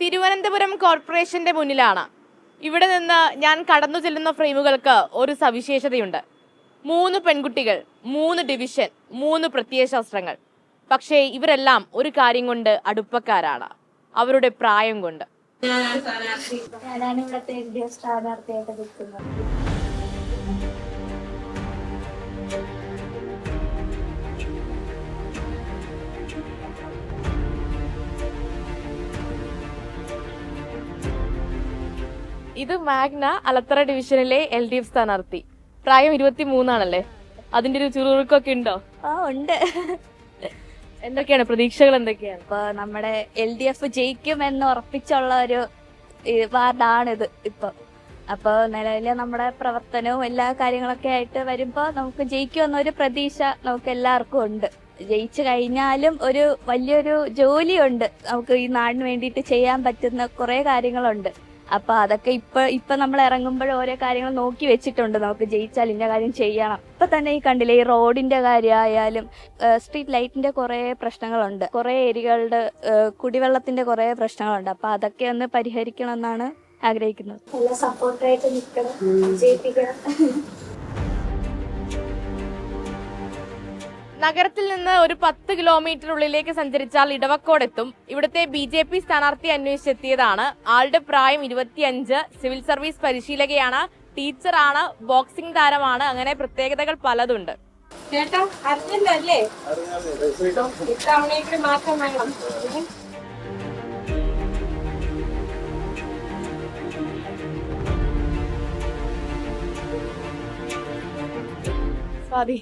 തിരുവനന്തപുരം കോർപ്പറേഷന്റെ മുന്നിലാണ്. ഇവിടെ നിന്ന് ഞാൻ കടന്നു ചെല്ലുന്ന ഫ്രെയിമുകൾക്ക് ഒരു സവിശേഷതയുണ്ട്. 3 പെൺകുട്ടികൾ, 3 ഡിവിഷൻ, 3 പ്രത്യയശാസ്ത്രങ്ങൾ. പക്ഷേ ഇവരെല്ലാം ഒരു കാര്യം കൊണ്ട് അടുപ്പക്കാരാണ്, അവരുടെ പ്രായം കൊണ്ട്. ഞാനാണ് ഇവിടുത്തെ LDF സ്ഥാനാർത്ഥിയായിട്ട് നിൽക്കുന്നത്. ഇത് മാഗ്ന അലത്തറ ഡിവിഷനിലെ LDF സ്ഥാനാർത്ഥി. പ്രായം 23 അതിന്റെ ഒരു ചുറുചുറുക്കൊക്കെ ഉണ്ടോ? ഉണ്ട്. എന്തൊക്കെയാണ് പ്രതീക്ഷകൾ? എന്തൊക്കെയാണ്? ഇപ്പൊ നമ്മുടെ LDF ജയിക്കുമെന്ന് ഉറപ്പിച്ചുള്ള ഒരു വാർഡാണിത് ഇപ്പൊ. അപ്പൊ നിലവിലെ നമ്മുടെ പ്രവർത്തനവും എല്ലാ കാര്യങ്ങളൊക്കെ ആയിട്ട് വരുമ്പോ നമുക്ക് ജയിക്കുമെന്നൊരു പ്രതീക്ഷ നമുക്ക് എല്ലാവർക്കും ഉണ്ട്. ജയിച്ചു കഴിഞ്ഞാലും ഒരു വലിയൊരു ജോലിയുണ്ട്, നമുക്ക് ഈ നാടിന് വേണ്ടിയിട്ട് ചെയ്യാൻ പറ്റുന്ന കുറെ കാര്യങ്ങളുണ്ട്. അപ്പൊ അതൊക്കെ ഇപ്പൊ നമ്മൾ ഇറങ്ങുമ്പോൾ ഓരോ കാര്യങ്ങൾ നോക്കി വെച്ചിട്ടുണ്ട്, നമുക്ക് ജയിച്ചാൽ ഇന്ന കാര്യം ചെയ്യണം. ഇപ്പൊ തന്നെ ഈ കണ്ടില്ലേ, ഈ റോഡിന്റെ കാര്യമായാലും സ്ട്രീറ്റ് ലൈറ്റിന്റെ കുറെ പ്രശ്നങ്ങളുണ്ട്, കുറെ ഏരിയകളുടെ കുടിവെള്ളത്തിന്റെ കുറെ പ്രശ്നങ്ങളുണ്ട്. അപ്പൊ അതൊക്കെ ഒന്ന് പരിഹരിക്കണം എന്നാണ് ആഗ്രഹിക്കുന്നത്. നല്ല സപ്പോർട്ടായിട്ട് നിൽക്കണം, ജയിപ്പിക്കണം. നഗരത്തിൽ നിന്ന് ഒരു 10 കിലോമീറ്റർ ഉള്ളിലേക്ക് സഞ്ചരിച്ചാൽ ഇടവക്കോടെത്തും. ഇവിടുത്തെ BJP സ്ഥാനാർത്ഥി അന്വേഷിച്ചെത്തിയതാണ്. ആളുടെ പ്രായം 25, സിവിൽ സർവീസ് പരിശീലകയാണ്, ടീച്ചറാണ്, ബോക്സിംഗ് താരമാണ്. അങ്ങനെ പ്രത്യേകതകൾ പലതുണ്ട്. ചേട്ടാ അറിഞ്ഞല്ലേ ഇത്തവണയ്ക്ക് മാറ്റം വേണം. സ്വാതി,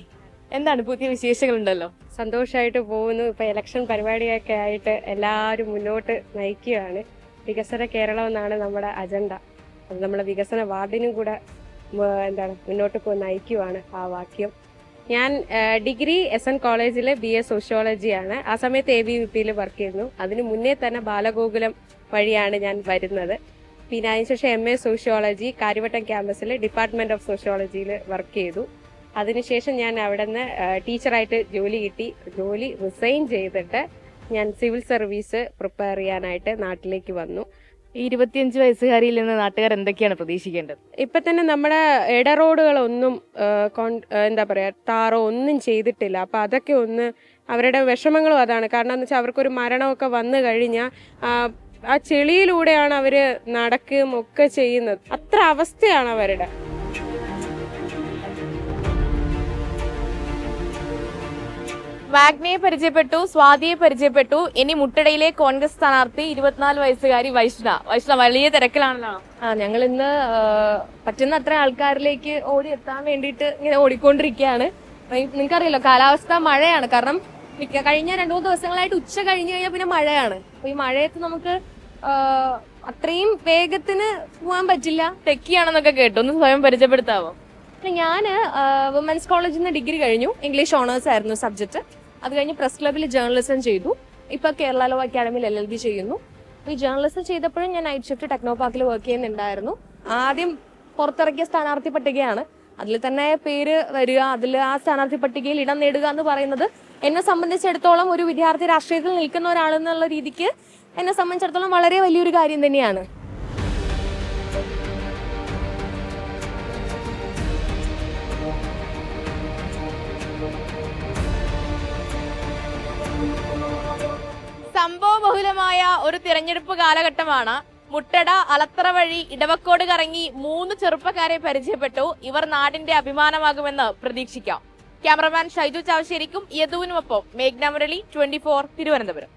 എന്താണ് പുതിയ വിശേഷങ്ങൾ? ഉണ്ടല്ലോ, സന്തോഷമായിട്ട് പോകുന്നു. ഇപ്പൊ ഇലക്ഷൻ പരിപാടിയൊക്കെ ആയിട്ട് എല്ലാവരും മുന്നോട്ട് നയിക്കുകയാണ്. വികസന കേരളം എന്നാണ് നമ്മുടെ അജണ്ട. അത് നമ്മളെ വികസന വാർഡിനും കൂടെ മുന്നോട്ട് നയിക്കുവാണ് ആ വാക്യം. ഞാൻ ഡിഗ്രി SN കോളേജിൽ BA സോഷ്യോളജിയാണ്. ആ സമയത്ത് ABVPയിൽ വർക്ക് ചെയ്യുന്നു. അതിന് മുന്നേ തന്നെ ബാലഗോകുലം വഴിയാണ് ഞാൻ വരുന്നത്. പിന്നെ അതിനുശേഷം MA സോഷ്യോളജി കാര്യവട്ടം ക്യാമ്പസിൽ ഡിപ്പാർട്ട്മെന്റ് ഓഫ് സോഷ്യോളജിയിൽ വർക്ക് ചെയ്തു. അതിനുശേഷം ഞാൻ അവിടെ നിന്ന് ടീച്ചറായിട്ട് ജോലി കിട്ടി. ജോലി റിസൈൻ ചെയ്തിട്ട് ഞാൻ സിവിൽ സർവീസ് പ്രിപ്പയർ ചെയ്യാനായിട്ട് നാട്ടിലേക്ക് വന്നു. ഈ 25 വയസ്സുകാരിയിൽ നിന്ന് നാട്ടുകാർ എന്തൊക്കെയാണ് പ്രതീക്ഷിക്കേണ്ടത്? ഇപ്പൊ തന്നെ നമ്മുടെ ഇട റോഡുകളൊന്നും ടാറോ ഒന്നും ചെയ്തിട്ടില്ല. അപ്പൊ അതൊക്കെ ഒന്ന് അവരുടെ വിഷമങ്ങളും അതാണ്. കാരണം എന്ന് വെച്ചാൽ അവർക്കൊരു മരണമൊക്കെ വന്നു കഴിഞ്ഞാൽ ആ ചെളിയിലൂടെയാണ് അവര് നടക്കുകയും ഒക്കെ ചെയ്യുന്നത്. അത്ര അവസ്ഥയാണ് അവരുടെ. വാഗ്നയെ പരിചയപ്പെട്ടു, സ്വാതിയെ പരിചയപ്പെട്ടു. ഇനി മുട്ടടയിലെ കോൺഗ്രസ് സ്ഥാനാർത്ഥി 24 വയസ്സുകാരി വൈഷ്ണ വലിയ തിരക്കിലാണല്ലോ. ഞങ്ങൾ ഇന്ന് പറ്റുന്ന അത്ര ആൾക്കാരിലേക്ക് ഓടി എത്താൻ വേണ്ടിയിട്ട് ഇങ്ങനെ ഓടിക്കൊണ്ടിരിക്കുകയാണ്. നിങ്ങൾക്കറിയാലോ, കാലാവസ്ഥ മഴയാണ്. കാരണം കഴിഞ്ഞ 2-3 ദിവസങ്ങളായിട്ട് ഉച്ച കഴിഞ്ഞു കഴിഞ്ഞാൽ പിന്നെ മഴയാണ്. അപ്പൊ ഈ മഴയത്ത് നമുക്ക് അത്രയും വേഗത്തിന് പോകാൻ പറ്റില്ല. ടെക്കിയാണെന്നൊക്കെ കേട്ടു, ഒന്ന് സ്വയം പരിചയപ്പെടുത്താവോ? ഞാന് വുമൻസ് കോളേജിൽ നിന്ന് ഡിഗ്രി കഴിഞ്ഞു. ഇംഗ്ലീഷ് ഓണേഴ്സ് ആയിരുന്നു സബ്ജക്ട്. അത് കഴിഞ്ഞ് പ്രസ് ക്ലബിൽ ജേർണലിസം ചെയ്തു. ഇപ്പൊ കേരള ലോ അക്കാഡമിയിൽ LLB ചെയ്യുന്നു. ഈ ജേർണലിസം ചെയ്തപ്പോഴും ഞാൻ നൈറ്റ് ഷിഫ്റ്റ് ടെക്നോ പാർക്കിൽ വർക്ക് ചെയ്യുന്നുണ്ടായിരുന്നു. ആദ്യം പുറത്തിറക്കിയ സ്ഥാനാർത്ഥി പട്ടികയാണ്. അതിൽ തന്നെ പേര് വരിക, അതിൽ ആ സ്ഥാനാർത്ഥി പട്ടികയിൽ ഇടം നേടുക എന്ന് പറയുന്നത് എന്നെ സംബന്ധിച്ചിടത്തോളം ഒരു വിദ്യാർത്ഥി രാഷ്ട്രീയത്തിൽ നിൽക്കുന്ന ഒരാളെന്നുള്ള രീതിക്ക് എന്നെ സംബന്ധിച്ചിടത്തോളം വളരെ വലിയൊരു കാര്യം തന്നെയാണ്. സംഭവബഹുലമായ ഒരു തിരഞ്ഞെടുപ്പ് കാലഘട്ടമാണ്. മുട്ടട, അലത്തറ വഴി ഇടവക്കോട് കറങ്ങി 3 ചെറുപ്പക്കാരെ പരിചയപ്പെട്ടു. ഇവർ നാടിന്റെ അഭിമാനമാകുമെന്ന് പ്രതീക്ഷിക്കാം. ക്യാമറമാൻ ഷൈജു ചാവശ്ശേരിക്കും യദുവിനുമൊപ്പം മേഘ്ന മുരളി, 24 തിരുവനന്തപുരം.